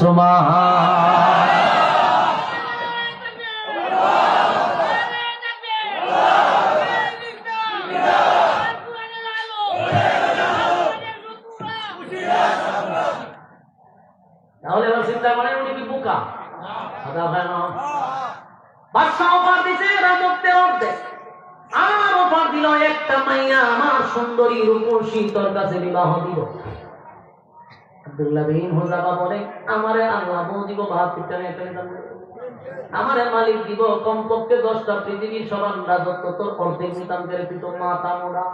সুবহান। তাহলে এবার চিন্তা করেন উনি কি বোকা? কথা হয় না? বাদশা অফার দিছে রাজত্বের অর্ধেক, আমার অফার দিল একটা মাইয়া আমার সুন্দরী রূপসী তোর কাছে বিবাহ দিব। আব্দুল্লাহ বিন হুযাফা বলে আমারে আল্লাহ বউ দিব ৭২টা মেয়ে পেয়ে যাবে, আমারে মালিক দিব কমপক্ষে 10টা পৃথিবীর সবার রাজত্ব তোর অর্ধেক নিতাম করে তুই তো মাথা মোড়া।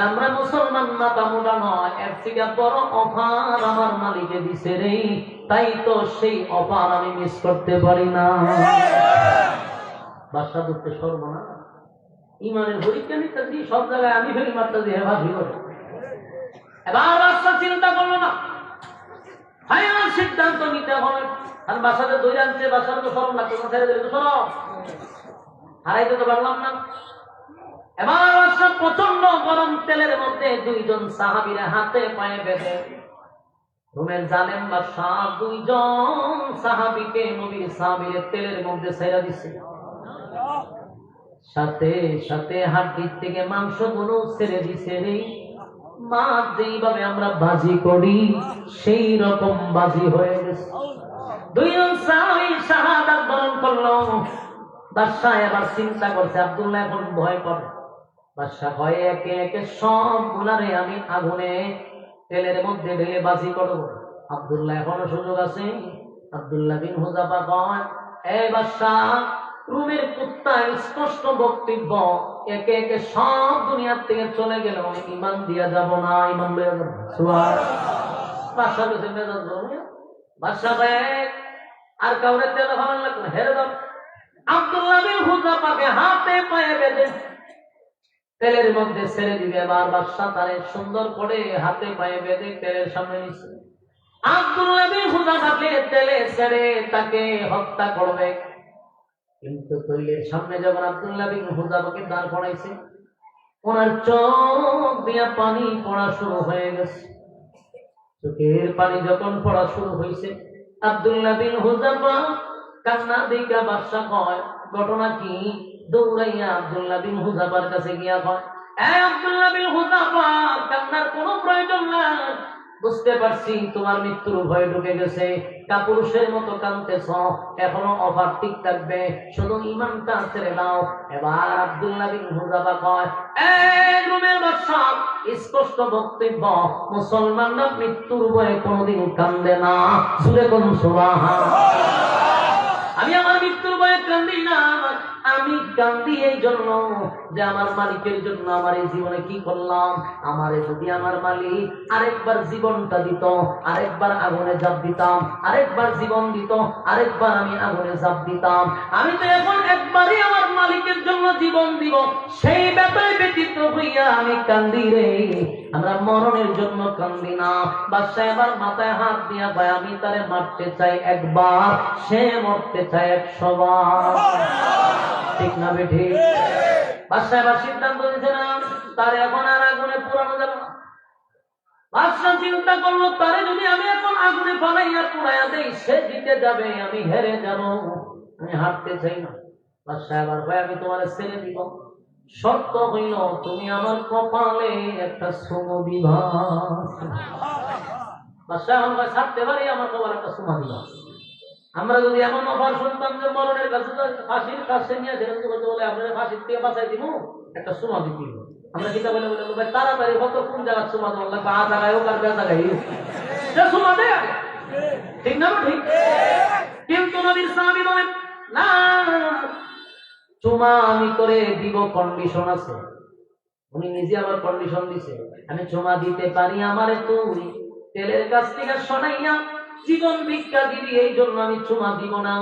আমরা মুসলমান মাথা মোড়া নয়, এর থেকে বড় অফার আমার মালিকে দিছে রে, তাই তো সেই অফার আমি মিস করতে পারি না। বাদশা দুঃখে সর্বনাশ, ইমানের পরীক্ষা নিতেছি সব জায়গায় আমি ফেরি মারতেছি হেফাজত করে। এবার বাদশা চিন্তা করলো না, ফাইনাল সিদ্ধান্ত নিতে হবে। আর বাসাতে দই আনছে, বাসার তো সরম লাগতো না, ছেড়ে দিলে তো সরম, হারাইতে তো পারলাম না। এবার বাদশা প্রচন্ড গরম তেলের মধ্যে 2 জন সাহাবীর হাতে পায়ে বেঁধে, রুমের জালেম বাদশা 2 জন সাহাবীকে নবীর সাহাবীর তেলের মধ্যে ছেড়ে দিছে। সাথে সাথে হাড়ির থেকে মাংসগুলো ছেড়ে দিছে রে। মাছ যেইভাবে আমরা বাজি করি সেই রকম বাজি হয়ে গেছে। 2 জন সাহাবী শাহাদাত বরণ করলো। বাদশা এবার চিন্তা করছে, আব্দুল্লাহ এখন ভয় করে। বাদশা ভয়ে একে একে সব গুলারে আমি আগুনে তেলের মধ্যে ঢেলে বাজি করব। আব্দুল্লাহ এখনো সুযোগ আছে। আব্দুল্লাহ বিন হুযাফা কয়, এই বাদশা, রুমের কুত্তা স্পষ্ট বক্তব্য, একে একে সব দুনিয়ার থেকে চলে গেল, ইমান দিয়া যাব না, ইমান লইয়া যাব। সুবহানাল্লাহ। বাদশা কাছে মেজাজ ধরে, বাদশা ভাই আর কাউরে তেল ভালো লাগবে না, হেরে দাও। আব্দুল্লাহ বিন হুযাফাকে হাতে পায়ে বেঁধে তেলের মধ্যে ছেড়ে দিবে। এবার বাদশা তারে সুন্দর করে হাতে পায়ে বেঁধে তেলের সামনে নিচ্ছে। আব্দুল্লাহ বিন হুযাফাকে তেলে ছেড়ে তাকে হত্যা করবে, কিন্তু তৈলের সামনে যখন আব্দুল্লাহ বিন হুযাফাকে দাঁড় করাইছে, ওনার চোখ দিয়া পানি পড়া শুরু হয়ে গেছে। চোখের পানি যখন পড়া শুরু হয়েছে, আব্দুল্লাহ বিন হুযাফা কান্না দেখা বাদশা কয়, ঘটনা কি? দৌড়াইয়া আব্দুল্লাহ বিন হুযাফার কাছে গিয়া কয়, এই আব্দুল্লাহ বিন হুযাফা, কান্নার কোনো প্রয়োজন নাই, বুঝতে পারছি তোমার মৃত্যুর ভয় ঢুকে গেছে, কাপুরুষের মতো কাঁদতেছ, এখনো অফার ঠিক থাকবে, শুধু ঈমানটা ছেড়ে দাও। এবার আব্দুল্লাহ বিন হুযাফা কয়, এই রুমের বাদশা, স্পষ্ট বক্তব্য, মুসলমানরা মৃত্যুর ভয়ে কোনোদিন কান্দে না। জোরে কোন সুবহানাল্লাহ। আমি আমার মৃত্যুর ভয়ে কান্দি না, আমি কান্দি এই জন্য যে আমার মালিকের জন্য আমার এই জীবনে কি করলাম। আমারে যদি আমার মালিক আরেকবার জীবনটা দিত, আরেকবার আগুনে ঝাঁপ দিতাম, আরেকবার জীবন দিত, আরেকবার আমি আগুনে ঝাঁপ দিতাম। আমি তো এখন একবারই আমার মালিকের জন্য জীবন দিব, সেই ব্যাপারে ব্যতীত হইয়া আমি কান্দি রে, আমরা মরণের জন্য কান্দি না। বাদশা এবার মাথায় হাত দিয়া ভাই, আমি তারে মারতে চাই একবার, সে মরতে চাই 100 বার। ঠিক না বেঠি? বাদশা এবার সিদ্ধান্ত নিয়েছে না, তারে এখন আর আগুনে পোড়ানো যাবে না। বাদশা চিন্তা করলো, তারে যদি আমি এখন আগুনে ফালাইয়া পোড়াইয়া দেই, সে জিতে যাবে, আমি হেরে যাব, আমি হারতে চাই না। বাদশা এবার ভাই, আমি তোমার ছেড়ে দিব, শর্ত হইল তুমি আমার কপালে একটা চুমু দিবা। বাদশা এখন ভাই ছাড়তে পারি, আমার কপালে একটা চুমা দিবা। আমরা যদি এমন অফার শুনতাম যে মরণের কাছে ফাঁসির কাছে নিয়ে যেরকম বলতে বলে আপনারা ফাঁসির থেকে বাঁচাই দিব, একটা চুমা দিতে, আমরা কিতা বলে বলে ভাই তাড়াতাড়ি হতো, কোন জায়গায় চুমা দেওয়া লাগবে, আ জায়গায় হোক আর বে জায়গায় চুমা দেয়, ঠিক না? ঠিক। কিন্তু নবীর সাহাবী বলেন না, চুমা আমি করে দিব, কন্ডিশন আছে। উনি নিজে আবার কন্ডিশন দিছে, আমি চুমা দিতে পারি, আমারে তুই তেলের কাছ থেকে শোনাইয়া জীবন ভিক্ষা দিবি, এই জন্য আমি চুমা দিব না।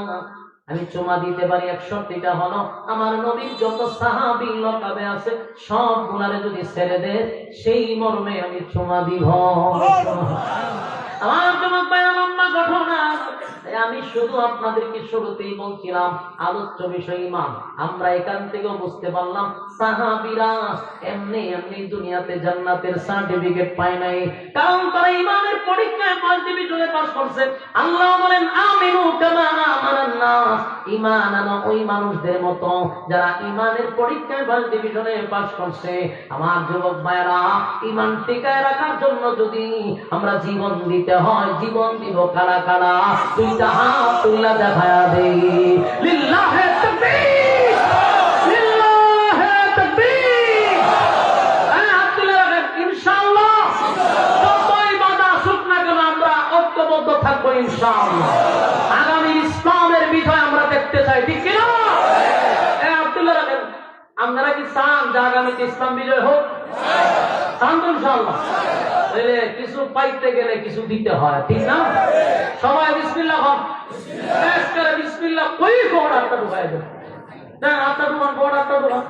আমি চুমা দিতে পারি, 61টা হলো আমার নবীর যত সাহাবী লকাবে আছে সব গুলারে যদি ছেড়ে দে, সেই মর্মে আমি চুমা দিব। আমার যুবক ভাইরা লম্বা ঘটনা, আমি শুধু আপনাদেরকে শুরুতেই বলছিলাম আলোচ্য বিষয় ঈমান। আমরা এখান থেকে বুঝতে পারলাম সাহাবীরা এমনি এমনি দুনিয়াতে জান্নাতের সার্টিফিকেট পায় নাই, কারণ তারা ঈমানের পরীক্ষায় ফার্স্ট ডিভিশনে পাস করছে। আল্লাহ বলেন আমিনু কামা আমানান নাস, ঈমান আনো ওই মানুষদের মতো যারা ঈমানের পরীক্ষায় ফার্স্ট ডিভিশনে পাস করছে। আমার যুবক ভাইরা, ঈমান টিকায় রাখার জন্য যদি আমরা জীবন দিতে হয়, জীবন দিব কারা কারা? দুইটা হাত তুলে দেখায়া দেই, লিল্লাহে তাকবীর, লিল্লাহে তাকবীর। হাত তুলে রাখেন, ইনশাআল্লাহ যতই বাধা আসুক না কেন আমরা ঐক্যবদ্ধ থাকবো ইনশাআল্লাহ। আগামী ইসলামের বিজয় আমরা দেখতে চাই, ঠিক কিনা? হাত তুলে রাখেন। আপনারা কি চান যে আগামীতে ইসলাম বিজয় হোক? চান তো ইনশাআল্লাহ? কিছু পাইতে গেলে কিছু দিতে হয়, ঠিক না? সবাই বিসমিল্লাহ বল, বিসমিল্লাহ কই গোড়াটা ঢুকাই দেন, হাতটা ঢুকান, গোড়াটা ঢুকান,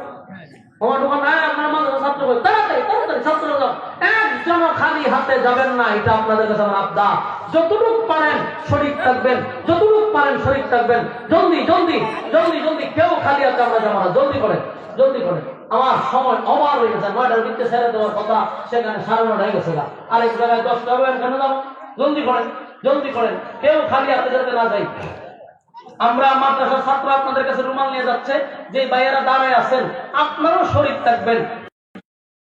আমার ঢুকান। আপনার মাঝে ছাত্র তাড়াতাড়ি তাড়াতাড়ি ছাত্র যাও, একজন খালি হাতে যাবেন না, এটা আপনাদের কাছে আমার আবদার। যতটুকু পারেন শরীক থাকবেন, যতটুকু পারেন শরীক থাকবেন। জলদি জলদি জলদি জলদি, কেউ খালি হাতে আমরা যাবো না, জলদি করেন জলদি করেন। আমার সময় অবার হয়ে গেছে, 9টার ভিতরে ছেড়ে দেওয়ার কথা, সেখানে 9:30 হয়ে গেছে। আরেক জায়গায় 10টা হবে, কেন যাবো? জলদি করেন জলদি করেন, কেউ খালি হাতে যেতে না যাই। আমরা মাদ্রাসার ছাত্র আপনাদের কাছে রুমাল নিয়ে যাচ্ছে, যে ভাইয়েরা দাঁড়ায় আছেন আপনারাও শরীক থাকবেন।